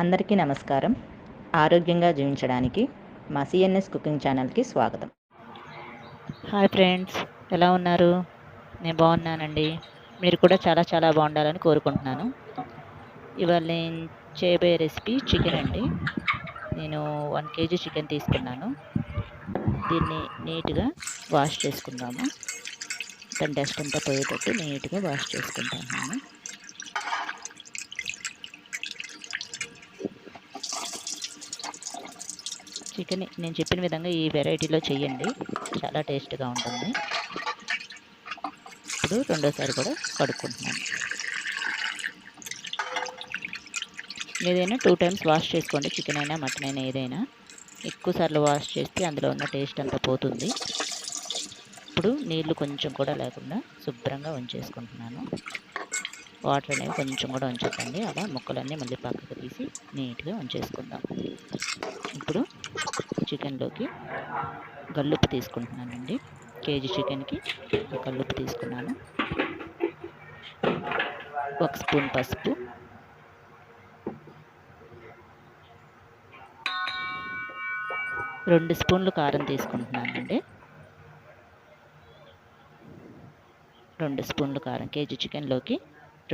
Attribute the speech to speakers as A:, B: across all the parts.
A: అందరికీ నమస్కారం. ఆరోగ్యంగా జీవించడానికి మా సిఎన్ఎస్ కుకింగ్ ఛానల్కి స్వాగతం.
B: హాయ్ ఫ్రెండ్స్, ఎలా ఉన్నారు? నేను బాగున్నానండి. మీరు కూడా చాలా చాలా బాగుండాలని కోరుకుంటున్నాను. ఇవాళ నేను చేయబోయే రెసిపీ చికెన్ అండి. నేను 1 kg చికెన్ తీసుకున్నాను. దీన్ని నీట్గా వాష్ చేసుకుందాము. దాని డస్ట్ అంతా పోయేటట్టు నీట్గా వాష్ చేసుకుంటాను. చికెన్ నేను చెప్పిన విధంగా ఈ వెరైటీలో చేయండి, చాలా టేస్ట్గా ఉంటుంది. ఇప్పుడు రెండోసారి కూడా కడుక్కుంటున్నాను. ఏదైనా 2 times వాష్ చేసుకోండి. చికెన్ అయినా మటన్ అయినా ఏదైనా ఎక్కువ సార్లు వాష్ చేస్తే అందులో ఉన్న టేస్ట్ అంతా పోతుంది. ఇప్పుడు నీళ్లు కొంచెం కూడా లేకుండా శుభ్రంగా ఉంచేసుకుంటున్నాను. వాటర్ అనేవి కొంచెం కూడా ఉంచకండి. అలా ముక్కలన్నీ మళ్ళీ పక్కకు తీసి నీట్గా ఉంచేసుకుందాం. ఇప్పుడు చికెన్లోకి గల్లుప్పు తీసుకుంటున్నానండి. కేజీ చికెన్కి గల్లుప్పు తీసుకున్నాను. 1 స్పూన్ పసుపు, 2 స్పూన్లు కారం తీసుకుంటున్నానండి. 2 స్పూన్లు కారం, కేజీ చికెన్లోకి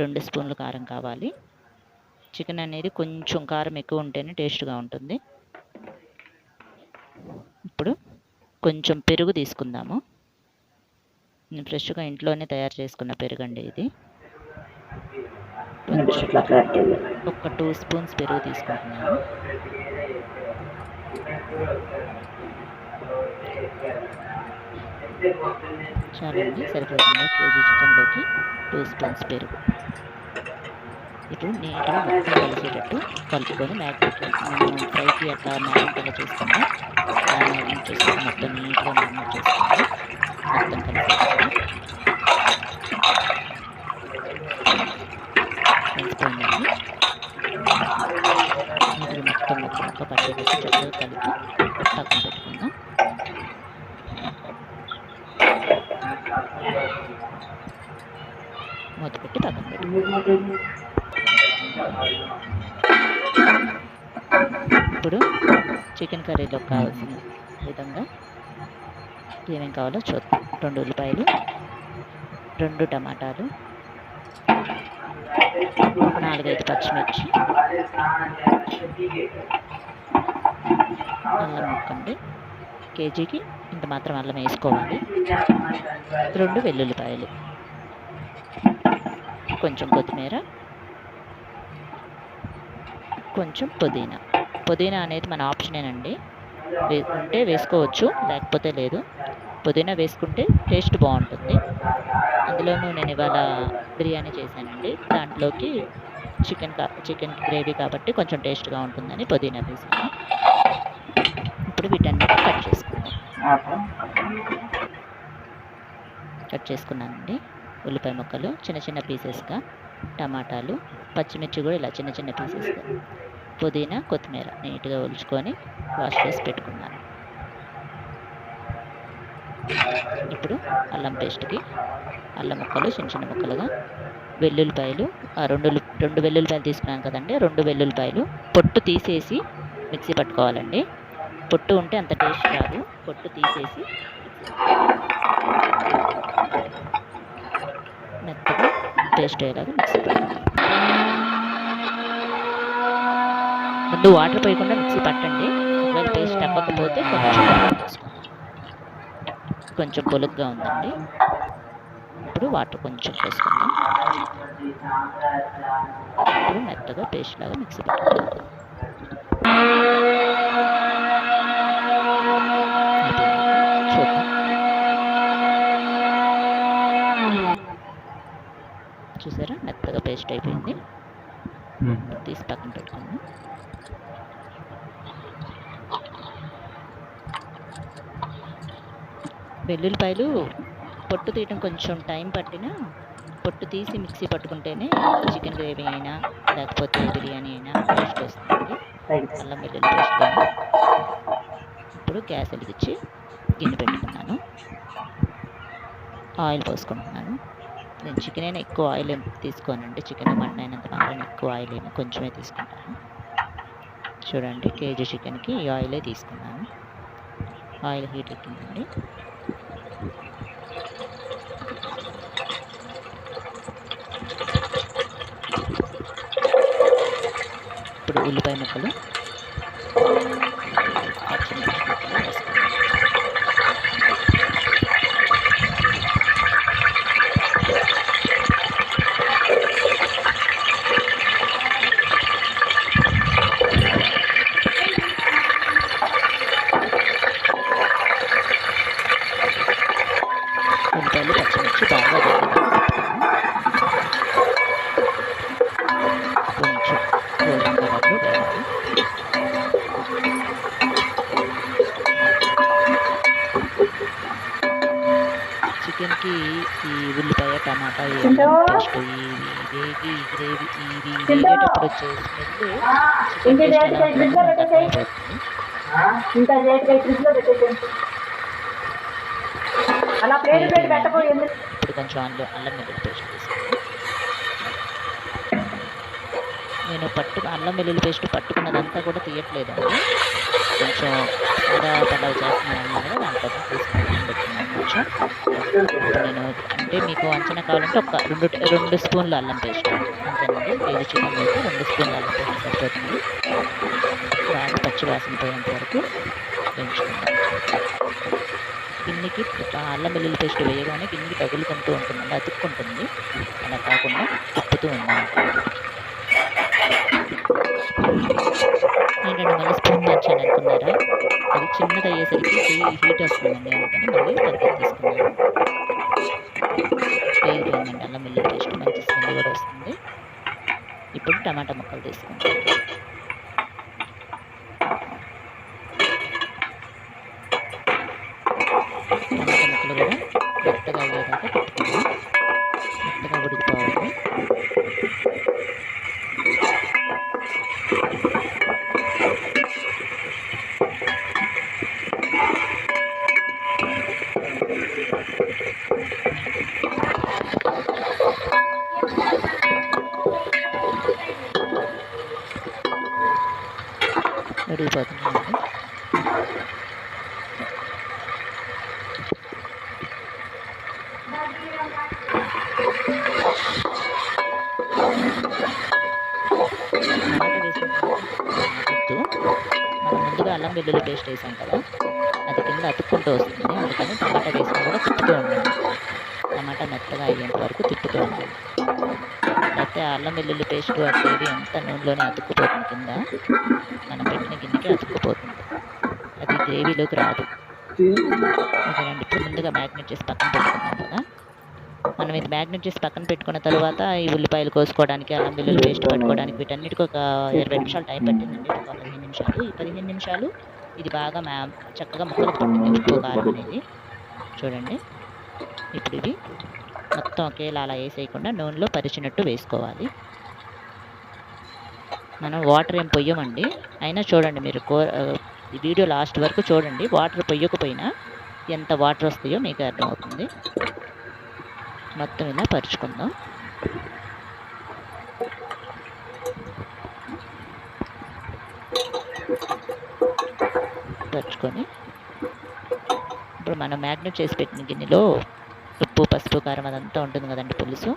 B: 2 స్పూన్లు కారం కావాలి. చికెన్ అనేది కొంచెం కారం ఎక్కువ ఉంటేనే టేస్ట్గా ఉంటుంది. ఇప్పుడు కొంచెం పెరుగు తీసుకుందాము. నేను ఫ్రెష్గా ఇంట్లోనే తయారు చేసుకున్న పెరుగు అండి ఇది. ఒక 2 స్పూన్స్ పెరుగు తీసుకుంటున్నాను. చాలండి, సరిపోతుంది. కేజీ చికెన్లోకి 2 స్పూన్స్ పెరుగు. ఇప్పుడు నీట్గా మొత్తం కలిసేటట్టు కలుపుకొని మనం ఫ్రైకి అట్లా మ్యారినేట్ చేసుకుంటాం. అలా మ్యారినేట్ చేసుకొని మొత్తం నీట్గా మ్యారినేట్ చేసుకోండి. మొత్తం కలిసేటట్టు కలిసిపోయిందండి. నీట్గా మొత్తం మొక్క పట్టేటట్టు చక్కగా కలిపి పక్కన పెట్టుకుందాం. మూత పెట్టి పక్కన పెట్టుకుందాం. ఇప్పుడు చికెన్ కర్రీలో కావాల్సిన విధంగా ఏమేమి కావాలో చూద్దాం. 2 ఉల్లిపాయలు, 2 టమాటాలు, 4-5 పచ్చిమిర్చి, అల్లం ముక్కండి. కేజీకి ఇంత మాత్రం అల్లం వేసుకోవాలి. 2 వెల్లుల్లిపాయలు, కొంచెం కొత్తిమీర, కొంచెం పుదీనా అనేది మన ఆప్షనేనండి. ఉంటే వేసుకోవచ్చు, లేకపోతే లేదు. పుదీనా వేసుకుంటే టేస్ట్ బాగుంటుంది. అందులోనూ నేను ఇవాళ బిర్యానీ చేశానండి. దాంట్లోకి చికెన్ గ్రేవీ కాబట్టి కొంచెం టేస్ట్గా ఉంటుందని పుదీనా వేసాను. ఇప్పుడు వీటన్నిటి కట్ చేసుకున్నానండి. ఉల్లిపాయ ముక్కలు చిన్న చిన్న పీసెస్గా, టమాటాలు, పచ్చిమిర్చి కూడా ఇలా చిన్న చిన్న పీసెస్గా, పుదీనా, కొత్తిమీర నీట్గా ఒలుచుకొని వాష్ చేసి పెట్టుకున్నాను. ఇప్పుడు అల్లం పేస్ట్కి అల్లం ముక్కలు చిన్న చిన్న ముక్కలుగా, వెల్లుల్లిపాయలు 2 వెల్లుల్లిపాయలు తీసుకున్నాను కదండి. 2 వెల్లుల్లిపాయలు పొట్టు తీసేసి మిక్సీ పట్టుకోవాలండి. పొట్టు ఉంటే అంత టేస్ట్ రాదు. పొట్టు తీసేసి మెత్తగా పేస్ట్ అయ్యేలాగా మిక్సీ పట్టుకోవాలి. ముందు వాటర్ పోయకుండా మిక్సీ పట్టండి. ఒకవేళ పేస్ట్ అవ్వకపోతే కొంచెం పొలుగ్గా ఉందండి. ఇప్పుడు వాటర్ కొంచెం పోసుకుందాం. ఇప్పుడు మెత్తగా పేస్ట్ లాగా మిక్సీ పట్టుకోవాలి. చూద్దాం. చూసారా, మెత్తగా పేస్ట్ అయిపోయింది. తీసి పక్కన పెట్టుకుందాం. వెల్లుల్లిపాయలు పొట్టు తీయడం కొంచెం టైం పట్టినా పొట్టు తీసి మిక్సీ పట్టుకుంటేనే చికెన్ గ్రేవీ అయినా లేకపోతే బిర్యానీ అయినా టేస్ట్ వస్తుంది. అల్లం వెల్లుల్లి పేస్ట్. ఇప్పుడు గ్యాస్ వెలిగించి గిన్నె పెట్టుకున్నాను. ఆయిల్ పోసుకుంటున్నాను. నేను చికెన్ అయినా ఎక్కువ ఆయిల్ ఏం తీసుకోనండి. చికెన్ మటన్ అయినంత మాత్రం ఎక్కువ ఆయిల్ ఏమో కొంచెమే తీసుకుంటాను. చూడండి కేజీ చికెన్కి ఈ ఆయిలే తీసుకున్నాను. ఆయిల్ హీట్ ఎక్కిందండి. ఇప్పుడు ఉల్లిపాయ ముక్కలు, పచ్చిమిర్చి ముక్కలు వేసుకోవాలి. ఉల్లిపాయలు పచ్చిమిర్చి బాగా కొంచెం గోల్డెన్ కలర్లో వేయాలి. చికెన్కి ఈ ఉల్లిపాయ టమాటా పేస్ట్ ఇవి వేగేటప్పుడు వచ్చే స్మెల్ చికెన్ టేస్ట్ ఎలా ఉంటుందో మనకు అర్థమైపోతుంది. ఇప్పుడు కొంచెం అల్లం వెల్లుల్లి పేస్ట్ వేసుకోండి. నేను అల్లం వెల్లుల్లి పేస్ట్ పట్టుకున్నదంతా కూడా తీయట్లేదండి. కొంచెం కూడా పలావ్ చేస్తున్నాను కదా, దాంట్లో తీసుకుని పెట్టుకున్నాను కొంచెం. నేను అంటే మీకు అంచనా కావాలంటే ఒక 2 స్పూన్లు అల్లం పేస్ట్ అంతేనండి. కేజీ చికెన్ అయితే 2 స్పూన్లు అల్లం పేస్ట్ సరిపోతుంది. బాగా పచ్చి వాసన పోయేంత వరకు వేయించుకుందాం. గిన్నెకి అల్లం వెల్లుల్లి పేస్ట్ వేయగానే గిన్నెకి తగులుకుంటూ ఉంటుందండి, అతుక్కుంటుంది. అలా కాకుండా తిప్పుతూ ఉన్నాను. ఏంటంటే మళ్ళీ స్పూన్ మార్చాను అనుకున్నారా? అది చిన్నది అయ్యేసరికి హీట్ వస్తుందండి, అందుకని మళ్ళీ పెద్దది తీసుకున్నాను. వేగిపోయిందండి అల్లం వెల్లుల్లి పేస్ట్, మంచి స్మెల్ కూడా వస్తుంది. ఇప్పుడు టమాటా ముక్కలు తీసుకుంటాను. టమాటా ముక్కలు కూడా మెత్తగా అయ్యేదాకా పెట్టుకున్నాం. మెత్తగా ఉడికిపోవాలి. ఉడికిపోతుందండి. టమాటా వేసిన మనం ముందుగా అల్లం వెల్లుల్లి పేస్ట్ వేసాం కదా, అది కింద అతుక్కుంటూ వస్తుంది. అందుకని టమాటా వేసినా కూడా తిప్పుతూ ఉండండి. టమాటా మెత్తగా అయ్యేంత వరకు తిప్పుతూ ఉండండి. లేకపోతే అల్లం వెల్లుల్లి పేస్ట్ గ్రేవీ అంతా నూనెలోనే అతుక్కుపోతుంది, కింద మనం పెట్టిన గిన్నెకి అతుక్కుపోతుంది, అది గ్రేవీలోకి రాదు. ఓకేనండి. ఇప్పుడు ముందుగా మ్యాగ్నేట్ చేసి పక్కన పెట్టుకున్నాం కదా, మనం ఇది మ్యాగ్నేట్ చేసి పక్కన పెట్టుకున్న తర్వాత ఈ ఉల్లిపాయలు కోసుకోవడానికి, అల్లం వెల్లుల్లి పేస్ట్ పట్టుకోవడానికి వీటన్నిటికి ఒక 20 నిమిషాలు టైం పట్టిందండి. ఒక 15 నిమిషాలు. ఈ 15 నిమిషాలు ఇది బాగా చక్కగా ముక్కలకు పట్టింది ఉప్పు కారం అనేది. చూడండి, ఇప్పుడు ఇది మొత్తం ఒకేలా అలా వేసేయకుండా నూనెలో పరిచినట్టు వేసుకోవాలి. మనం వాటర్ ఏం పొయ్యమండి. అయినా చూడండి, మీరు ఈ వీడియో లాస్ట్ వరకు చూడండి. వాటర్ పొయ్యకపోయినా ఎంత వాటర్ వస్తాయో మీకు అర్థమవుతుంది. మొత్తం ఇలా పరుచుకుందాం. పరుచుకొని ఇప్పుడు మనం మ్యాగ్నేట్ చేసి పెట్టిన గిన్నెలో ఉప్పు పసుపు కారం అదంతా ఉంటుంది కదండి, పులుసు,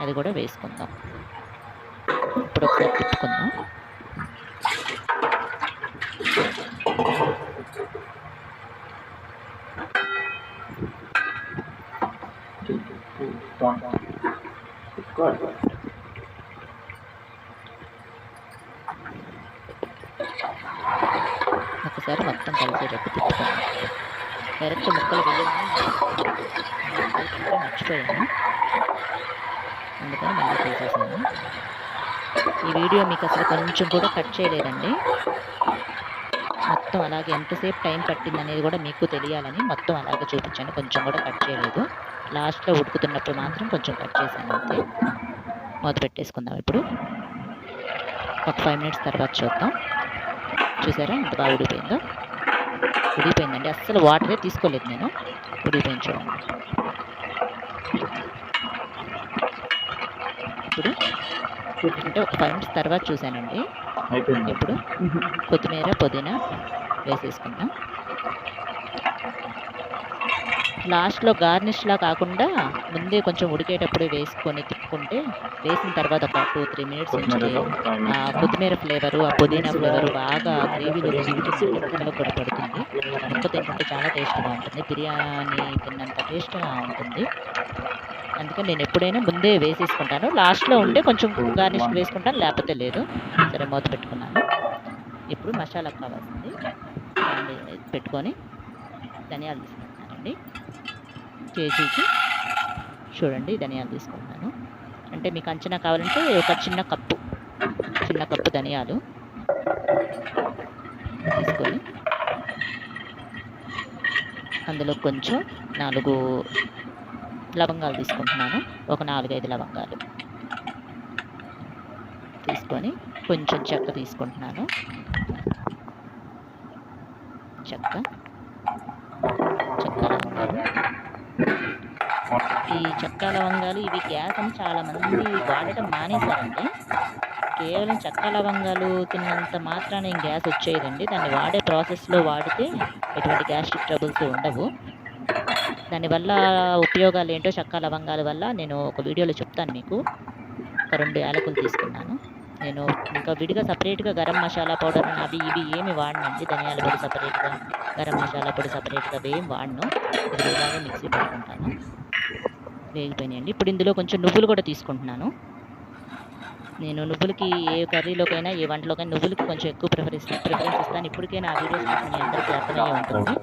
B: అది కూడా వేసుకుందాం. ఇప్పుడు ఒకసారి తిప్పుకుందాం. ఒకసారి మొత్తం కలిసేటట్టు తిప్పుకుందాం. డైరెక్ట్ ముక్కలు వేయగానే మర్చిపోయాను, అందుకని మళ్ళీ తీసేసాను. ఈ వీడియో మీకు అసలు కొంచెం కూడా కట్ చేయలేదండి. మొత్తం అలాగే ఎంతసేపు టైం పట్టింది అనేది కూడా మీకు తెలియాలని మొత్తం అలాగే చూపించాను. కొంచెం కూడా కట్ చేయలేదు. లాస్ట్లో ఉడుకుతున్నప్పుడు మాత్రం కొంచెం కట్ చేశాను అంతే. మూత పెట్టేసుకుందాం. ఇప్పుడు ఒక 5 మినిట్స్ తర్వాత చూద్దాం. చూసారా ఎంత బాగా ఉడిపోయిందో? ఉడిపోయిందండి, అస్సలు వాటరే తీసుకోలేదు నేను. ఉడిపోయింది చూడండి. ఇప్పుడు అంటే ఒక 5 మినిట్స్ తర్వాత చూశానండి.
C: అయిపోయింది.
B: ఇప్పుడు కొత్తిమీర, పుదీనా వేసేసుకుందాం. లాస్ట్‌లో గార్నిష్‌లా కాకుండా ముందే కొంచెం ఉడికేటప్పుడే వేసుకొని తిప్పుకుంటే, వేసిన తర్వాత ఒక 2, 3 మినిట్స్ ఉంచితే కొత్తిమీర ఫ్లేవరు, ఆ పుదీనా ఫ్లేవరు బాగా గ్రేవీలోకి దిగుతుందండి. ముక్కలకు కూడా పడుతుంది. ముక్క తింటుంటే చాలా టేస్ట్‌గా ఉంటుంది. బిర్యానీ తిన్నంత టేస్ట్‌గా ఉంటుంది. అందుకని నేను ఎప్పుడైనా ముందే వేసేసుకుంటాను. లాస్ట్‌లో ఉంటే కొంచెం గార్నిష్‌కి వేసుకుంటాను, లేకపోతే లేదు. సరే మూత పెట్టుకున్నాను. ఇప్పుడు మసాలాకు కావాల్సింది బాండీ పెట్టుకొని ధనియాలు తీసుకుంటున్నానండి. కేజీకి చూడండి ధనియాలు తీసుకుంటున్నాను. అంటే మీకు అంచనా కావాలంటే ఒక చిన్న కప్పు ధనియాలు తీసుకొని అందులో కొంచెం 4 లవంగాలు తీసుకుంటున్నాను. ఒక 4, 5 లవంగాలు తీసుకొని కొంచెం చెక్క తీసుకుంటున్నాను. చెక్క లవంగాలు. ఈ చెక్క లవంగాలు ఇవి గ్యాస్ అని చాలామంది వాడటం మానేశారండి. కేవలం చెక్క లవంగాలు తిన్నంత మాత్రాన ఏం గ్యాస్ వచ్చేయదండి. దాన్ని వాడే ప్రాసెస్‌లో వాడితే ఎటువంటి గ్యాస్ట్రిక్ ట్రబుల్స్ ఉండవు. దానివల్ల ఉపయోగాలేంటో చెక్క లవంగాల వల్ల నేను ఒక వీడియోలో చెప్తాను మీకు. ఒక 2 యాలకులు తీసుకున్నాను. నేను ఇంకా విడిగా సెపరేట్‌గా గరం మసాలా పౌడర్ అని అవి ఇవి ఏమి వాడనండి. ధనియాల పొడి సెపరేట్‌గా, గరం మసాలా పొడి సెపరేట్‌గా అవేం వాడను. ఇది ఇలాగే మిక్సీ పట్టుకుంటాను. వేగిపోయినాయండి. ఇప్పుడు ఇందులో కొంచెం నువ్వులు కూడా తీసుకుంటున్నాను. నేను నువ్వులకి ఏ కర్రీలోకైనా, ఏ వంటలోకైనా నువ్వులకి కొంచెం ఎక్కువ ప్రిఫరెన్స్ ఇస్తాను. ఇప్పటికే నా వీడియోస్ చూసి మీ అందరికీ అర్థమయ్యే ఉంటుంది.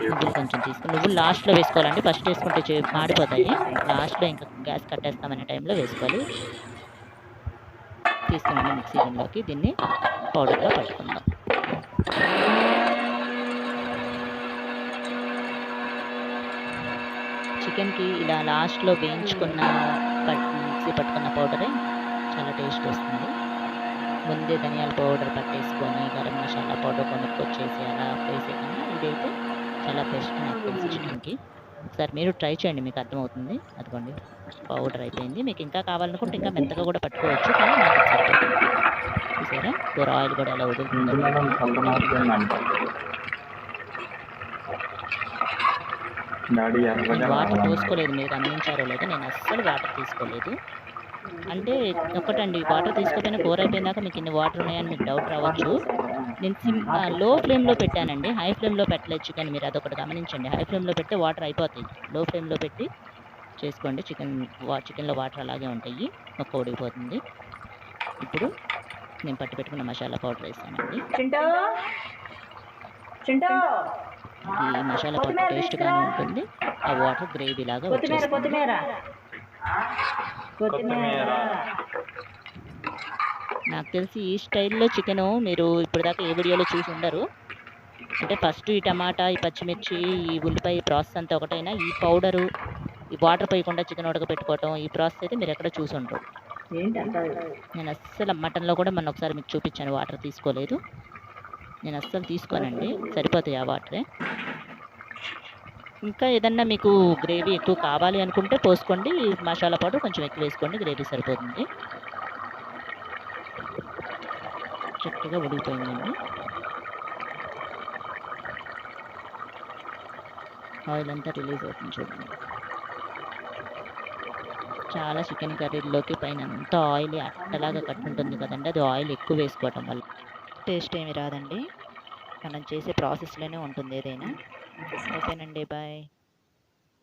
B: నువ్వులు కొంచెం తీసుకుని నువ్వులు లాస్ట్‌లో వేసుకోవాలండి. ఫస్ట్ వేసుకుంటే మాడిపోతాయి. లాస్ట్‌లో ఇంకా గ్యాస్ కట్టేస్తామనే టైంలో వేసుకోవాలి. తీసుకున్నాను మిక్సీ గిన్నెలోకి. దీన్ని పౌడర్‌లో పట్టుకుందాం. చికెన్‌కి ఇలా లాస్ట్‌లో వేయించుకున్న మిక్సీ పట్టుకున్న పౌడరే చాలా టేస్ట్ వస్తుంది. ముందే ధనియాల పౌడర్ పట్టేసుకొని, గరం మసాలా పౌడర్ కొనుక్కొచ్చేసి అలా వేసే కన్నా ఇదైతే చాలా బెస్ట్ నాకు తెలిసి చికెన్‌కి. ఒకసారి మీరు ట్రై చేయండి, మీకు అర్థమవుతుంది. అదిగోండి పౌడర్ అయిపోయింది. మీకు ఇంకా కావాలనుకుంటే ఇంకా మెత్తగా కూడా పట్టుకోవచ్చు. కానీ నాకు ఇది సరిపోతుంది. చూసారా కూర ఆయిల్ కూడా ఎలా వదులుతుందో. నేను వాటర్ పోసుకోలేదు. మీరు గమనించారో లేదో, నేను అస్సలు వాటర్ తీసుకోలేదు. అంటే ఒకటండి, వాటర్ తీసుకోకపోయినా కూర అయిపోయినాక మీకు ఇన్ని వాటర్ ఉన్నాయని మీకు డౌట్ రావచ్చు. నేను లో ఫ్లేమ్‌లో పెట్టానండి. హై ఫ్లేమ్‌లో పెట్టలేదు చికెన్. మీరు అదొకటి గమనించండి. హై ఫ్లేమ్‌లో పెడితే వాటర్ అయిపోతాయి. లో ఫ్లేమ్‌లో పెట్టి చేసుకోండి. చికెన్‌లో వాటర్ అలాగే ఉంటాయి. మొక్క ఉడికిపోతుంది. ఇప్పుడు నేను పట్టి పెట్టుకున్న మసాలా పౌడర్ వేసానండి. ఈ మసాలా పౌడర్ టేస్ట్‌గానే ఉంటుంది. ఆ వాటర్ గ్రేవీ లాగా వచ్చేస్తుంది. నాకు తెలిసి ఈ స్టైల్‌లో చికెను మీరు ఇప్పటిదాకా ఏ వీడియోలో చూసి ఉండరు. అంటే ఫస్ట్ ఈ టమాటా, ఈ పచ్చిమిర్చి, ఈ ఉల్లిపాయ ప్రాసెస్ అంతా ఒకటైనా ఈ పౌడరు, ఈ వాటర్ పోయకుండా చికెన్ ఉడకబెట్టుకోవటం ఈ ప్రాసెస్ అయితే మీరు ఎక్కడ చూసి ఉండరు. నేను అస్సలు మటన్‌లో కూడా మొన్న ఒకసారి మీకు చూపించాను, వాటర్ తీసుకోలేదు. నేను అస్సలు తీసుకోనండి, సరిపోతాయి ఆ వాటరే. ఇంకా ఏదన్నా మీకు గ్రేవీ ఎక్కువ కావాలి అనుకుంటే పోసుకోండి. మసాలా పౌడర్ కొంచెం ఎక్కువ వేసుకోండి, గ్రేవీ సరిపోతుంది. చక్కగా ఉడికిపోయిందండి. ఆయిల్ అంతా రిలీజ్ అవుతుంది చూడండి. చాలా చికెన్ కర్రీల్లోకి పైన అంతా ఆయిల్ అట్టలాగా కట్టుంటుంది కదండి, అది ఆయిల్ ఎక్కువ వేసుకోవటం వల్ల టేస్ట్ ఏమి రాదండి. మనం చేసే ప్రాసెస్లోనే ఉంటుంది ఏదైనా. ఓకేనండి, బాయ్.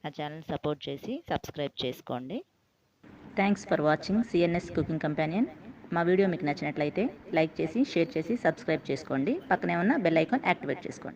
B: నా ఛానల్ సపోర్ట్ చేసి సబ్స్క్రైబ్ చేసుకోండి.
A: Thanks for watching CNS cooking companion. మా వీడియో మీకు నచ్చినట్లయితే లైక్ చేసి, షేర్ చేసి, సబ్స్క్రైబ్ చేసుకోండి. పక్కనే ఉన్న బెల్ ఐకాన్ యాక్టివేట్ చేసుకోండి.